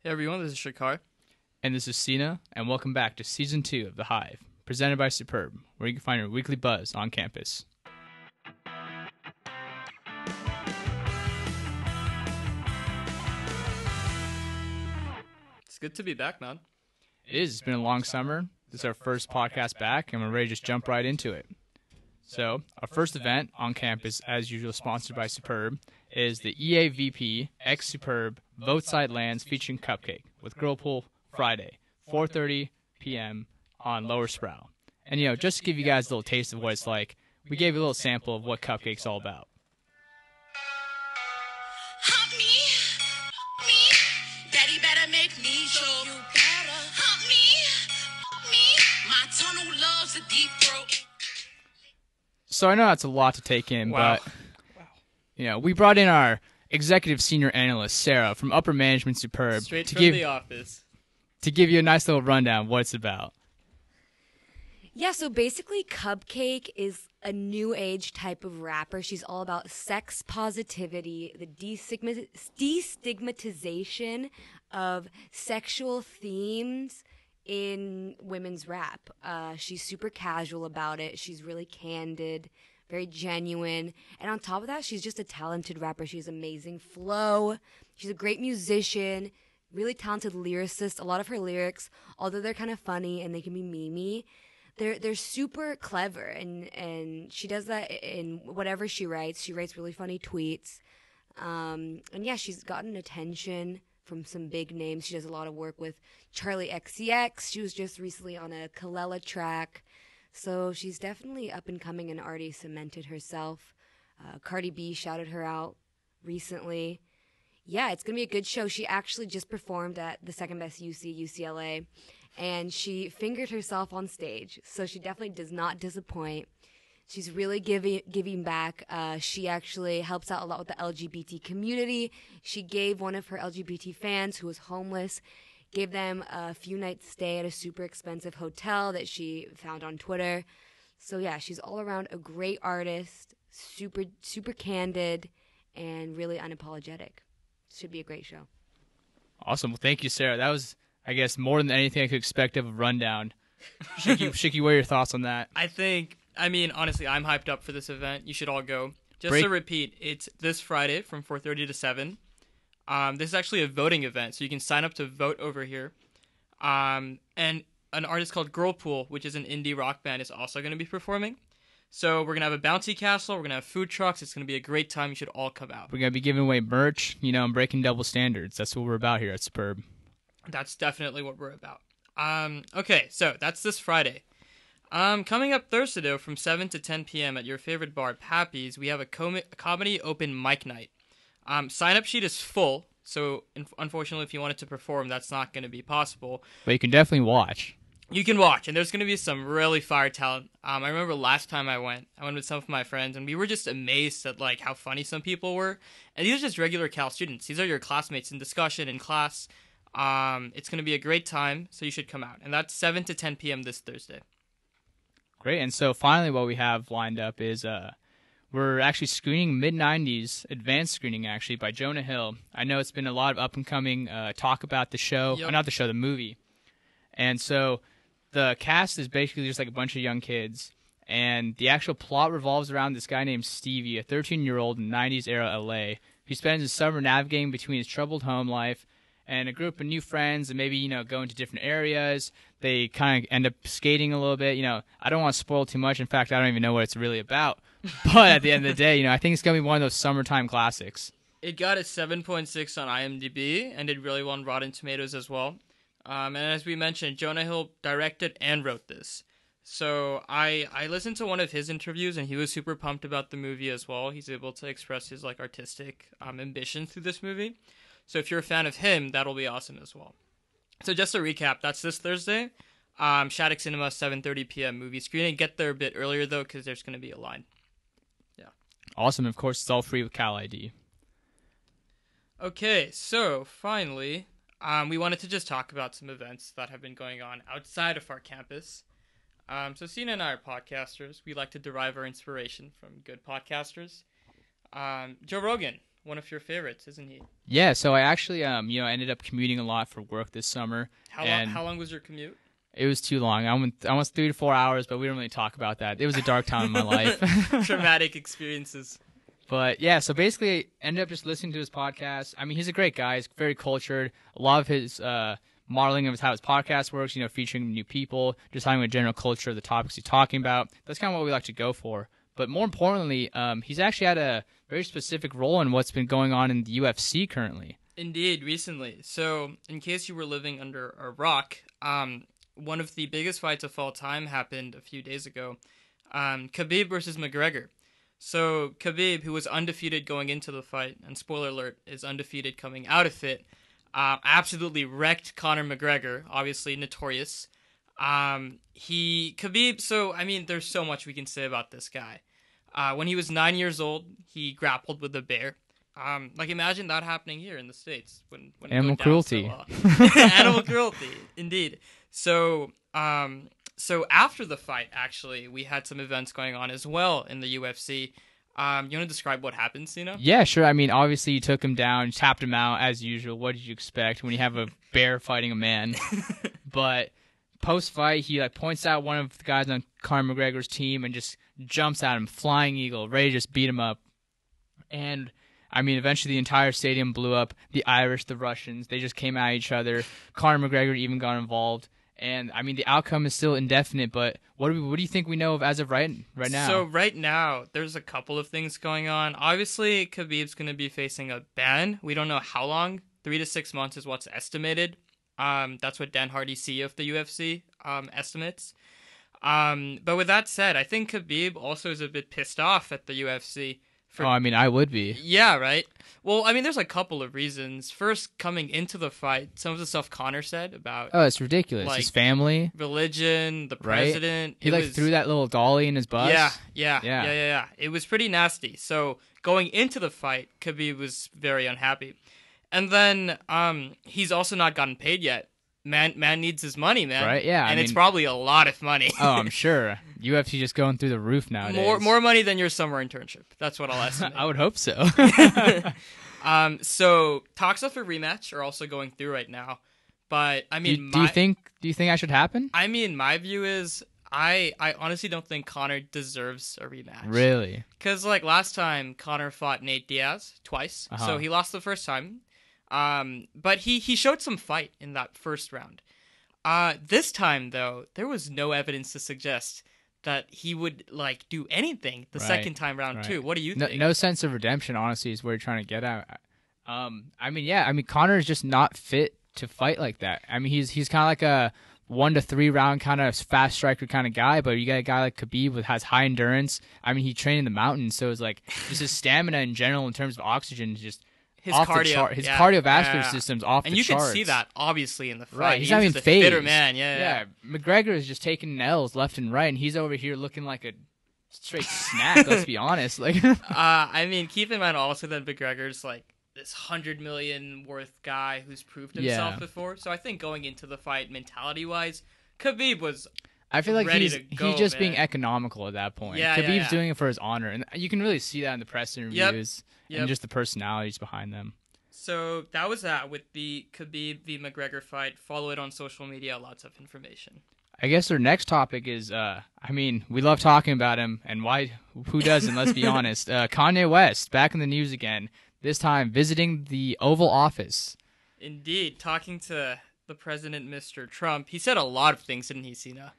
Hey everyone, this is Shikhar. And this is Seena, and welcome back to Season 2 of The Hive, presented by Superb, where you can find your weekly buzz on campus. It's good to be back, man. It is. It's been a long summer. This is our first podcast back, and we're ready to just jump right into it. So, our first event on campus, as usual, sponsored by Superb, is the EAVP X Superb Vote Side Lands featuring CupcakKe with Girl Pool Friday, 4:30 p.m. on Lower Sproul. And, just to give you guys a little taste of what it's like, we gave you a little sample of what CupcakKe's all about. Daddy better make me show you better. Hump me. My tunnel loves a deep throat. So I know that's a lot to take in, Wow. but we brought in our executive senior analyst, Sarah, from Upper Management Superb, Straight from the office. to give you a nice little rundown of what it's about. Yeah, so basically CupcakKe is a new age type of rapper. She's all about sex positivity, the destigmatization of sexual themes in women's rap. She's super casual about it. She's really candid, very genuine. And on top of that, she's just a talented rapper. She has amazing flow. She's a great musician, really talented lyricist. A lot of her lyrics, although they're kind of funny and they can be memey, they're super clever, and she does that in whatever she writes. She writes really funny tweets. And yeah, she's gotten attention from some big names. She does a lot of work with Charlie XCX. She was just recently on a Kalela track. So she's definitely up and coming and already cemented herself. Cardi B shouted her out recently. Yeah, it's going to be a good show. She actually just performed at the second best UCLA, and she fingered herself on stage. So she definitely does not disappoint. She's really giving back. She actually helps out a lot with the LGBT community. She gave one of her LGBT fans who was homeless, gave them a few nights stay at a super expensive hotel that she found on Twitter. So yeah, she's all around a great artist, super candid, and really unapologetic. Should be a great show. Awesome. Well, thank you, Sarah. That was, I guess, more than anything I could expect of a rundown. Shiki, what are your thoughts on that? Honestly, I'm hyped up for this event. You should all go. To repeat, it's this Friday from 4:30 to 7. This is actually a voting event, so you can sign up to vote over here. And an artist called Girl Pool, which is an indie rock band, is also going to be performing. So we're going to have a bouncy castle. We're going to have food trucks. It's going to be a great time. You should all come out. We're going to be giving away merch, and breaking double standards. That's what we're about here at Superb. That's definitely what we're about. Okay, so that's this Friday. Coming up Thursday, though, from 7 to 10 p.m. at your favorite bar, Pappy's, we have a comedy open mic night. Sign-up sheet is full, so unfortunately, if you wanted to perform, that's not going to be possible. But you can definitely watch. You can watch, and there's going to be some really fire talent. I remember last time I went with some of my friends, and we were just amazed at how funny some people were. And these are just regular Cal students. These are your classmates in discussion in class. It's going to be a great time, so you should come out. And that's 7 to 10 p.m. this Thursday. Great. And so finally what we have lined up is we're actually screening mid-90s, advanced screening actually, by Jonah Hill. I know it's been a lot of up-and-coming talk about the show. Yep. Not the show, the movie. And so the cast is basically just a bunch of young kids. And the actual plot revolves around this guy named Stevie, a 13-year-old in 90s-era LA, who spends his summer navigating between his troubled home life and a group of new friends, and maybe, going to different areas. They kind of end up skating a little bit. I don't want to spoil too much. In fact, I don't even know what it's really about. But at the end of the day, I think it's going to be one of those summertime classics. It got a 7.6 on IMDb, and it really won Rotten Tomatoes as well. And as we mentioned, Jonah Hill directed and wrote this. So I listened to one of his interviews, and he was super pumped about the movie as well. He's able to express his artistic ambition through this movie. So if you're a fan of him, that'll be awesome as well. So just to recap, that's this Thursday. Shattuck Cinema, 7:30 p.m. movie screening. Get there a bit earlier, though, because there's going to be a line. Yeah. Awesome. Of course, it's all free with Cal ID. Okay, so finally, we wanted to just talk about some events that have been going on outside of our campus. So Seena and I are podcasters. We like to derive our inspiration from good podcasters. Joe Rogan one of your favorites, isn't he? Yeah, so I actually ended up commuting a lot for work this summer. How long was your commute? It was too long. I went almost 3 to 4 hours, but we don't really talk about that. It was a dark time in my life. Traumatic experiences. But yeah, so basically, I ended up just listening to his podcast. I mean, he's a great guy. He's very cultured. A lot of his modeling of how his podcast works, featuring new people, just having a general culture of the topics he's talking about. That's kind of what we like to go for. But more importantly, he's actually had a very specific role in what's been going on in the UFC currently. Indeed, recently. So, in case you were living under a rock, one of the biggest fights of all time happened a few days ago. Khabib versus McGregor. So, Khabib, who was undefeated going into the fight, and spoiler alert, is undefeated coming out of it, absolutely wrecked Conor McGregor, obviously notorious. Khabib, so, I mean, there's so much we can say about this guy. When he was 9 years old, he grappled with a bear. Imagine that happening here in the States. When Animal cruelty. Animal cruelty, indeed. So after the fight, actually, we had some events going on as well in the UFC. You want to describe what happened, Seena? Yeah, sure. I mean, obviously, you took him down, tapped him out, as usual. What did you expect when you have a bear fighting a man? But post-fight, he points out one of the guys on Conor McGregor's team and just jumps at him, flying eagle, ready to just beat him up. And I mean, eventually the entire stadium blew up. The Irish, the Russians, they just came at each other. Conor McGregor even got involved. And I mean, the outcome is still indefinite. But what do you think we know of as of right now? So right now, there's a couple of things going on. Obviously, Khabib's going to be facing a ban. We don't know how long. 3 to 6 months is what's estimated. That's what Dan Hardy, CEO of the UFC, estimates. But with that said, I think Khabib also is a bit pissed off at the UFC. I mean, I would be. Yeah, right? Well, I mean, there's a couple of reasons. First, coming into the fight, some of the stuff Conor said about... Oh, it's ridiculous. His family. Religion, the president. Right? He threw that little dolly in his bus. Yeah. It was pretty nasty. So, going into the fight, Khabib was very unhappy. And then, he's also not gotten paid yet. Man needs his money, man. Right, yeah. And it's probably a lot of money. Oh, I'm sure. UFC just going through the roof nowadays. More money than your summer internship. That's what I'll estimate. I would hope so. So talks of a rematch are also going through right now. But I mean, do you think that should happen? I mean, my view is I honestly don't think Conor deserves a rematch. Really? Because last time Conor fought Nate Diaz twice, so he lost the first time. But he showed some fight in that first round. This time, though, there was no evidence to suggest that he would do anything the second time round too. What do you think? No sense of redemption, honestly, is where you're trying to get at. I mean, Conor is just not fit to fight like that. I mean, he's kind of like a 1 to 3 round kind of fast striker kind of guy, but you got a guy like Khabib who has high endurance. I mean, he trained in the mountains, so it's just his stamina in general in terms of oxygen is just his off cardio, his cardiovascular system's off the charts. And you can see that, obviously, in the fight. Right, he's not even just a fitter man. Yeah. McGregor is just taking L's left and right, and he's over here looking like a straight snack, let's be honest. I mean, keep in mind also that McGregor's this 100 million worth guy who's proved himself before. So I think going into the fight, mentality-wise, Khabib was I feel like he's just being economical at that point. Khabib's doing it for his honor, and you can really see that in the press interviews. And just the personalities behind them. So that was that with the Khabib v. McGregor fight. Follow it on social media. Lots of information. I guess our next topic is, we love talking about him, and who doesn't, let's be honest. Kanye West, back in the news again, this time visiting the Oval Office. Indeed, talking to the president, Mr. Trump. He said a lot of things, didn't he, Seena?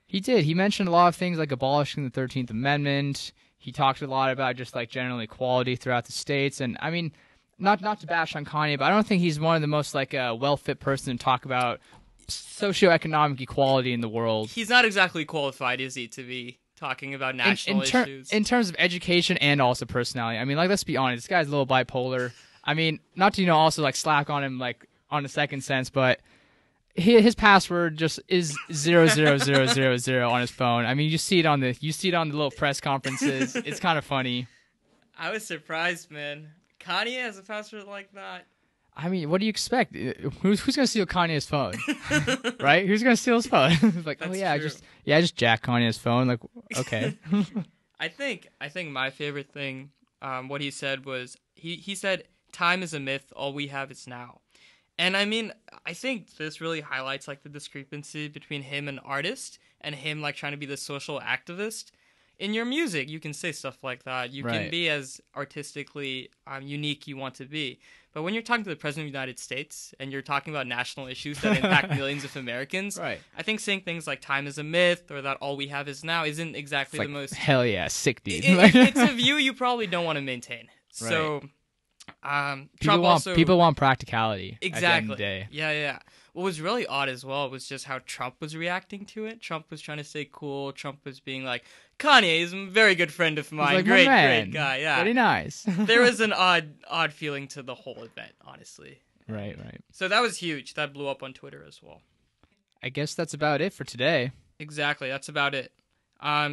He did. He mentioned a lot of things like abolishing the 13th Amendment. He talked a lot about just general equality throughout the states, and I mean, not to bash on Kanye, but I don't think he's one of the most well-fit person to talk about socioeconomic equality in the world. He's not exactly qualified, is he, to be talking about national issues? In terms of education and also personality. I mean, let's be honest, this guy's a little bipolar. I mean, not to also slack on him on a second sense, but his password just is 00000 on his phone. I mean, you see it on the little press conferences. It's kind of funny. I was surprised, man. Kanye has a password like that. I mean, what do you expect? Who's gonna steal Kanye's phone? Right? Who's gonna steal his phone? True. Just jack Kanye's phone. Okay. I think my favorite thing what he said was, he said, "Time is a myth. All we have is now." And I mean, I think this really highlights like the discrepancy between him and artist and him like trying to be the social activist. In your music, you can say stuff like that. You can be as artistically unique you want to be. But when you're talking to the President of the United States and you're talking about national issues that impact millions of Americans, I think saying things like time is a myth or that all we have is now isn't exactly the most... Hell yeah, sick dude. It's a view you probably don't want to maintain. So... people want practicality. Exactly. At the end of the day. Yeah. What was really odd as well was just how Trump was reacting to it. Trump was trying to stay cool. Trump was being like, Kanye is a very good friend of mine. Like, great guy. Yeah. Very nice. There was an odd feeling to the whole event, honestly. Right. So that was huge. That blew up on Twitter as well. I guess that's about it for today. Exactly. That's about it.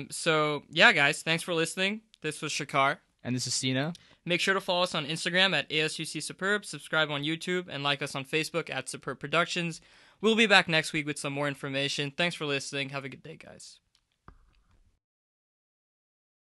So yeah, guys, thanks for listening. This was Shikhar. And this is Seena. Make sure to follow us on Instagram at ASUC SUPERB, subscribe on YouTube, and like us on Facebook at Superb Productions. We'll be back next week with some more information. Thanks for listening. Have a good day, guys.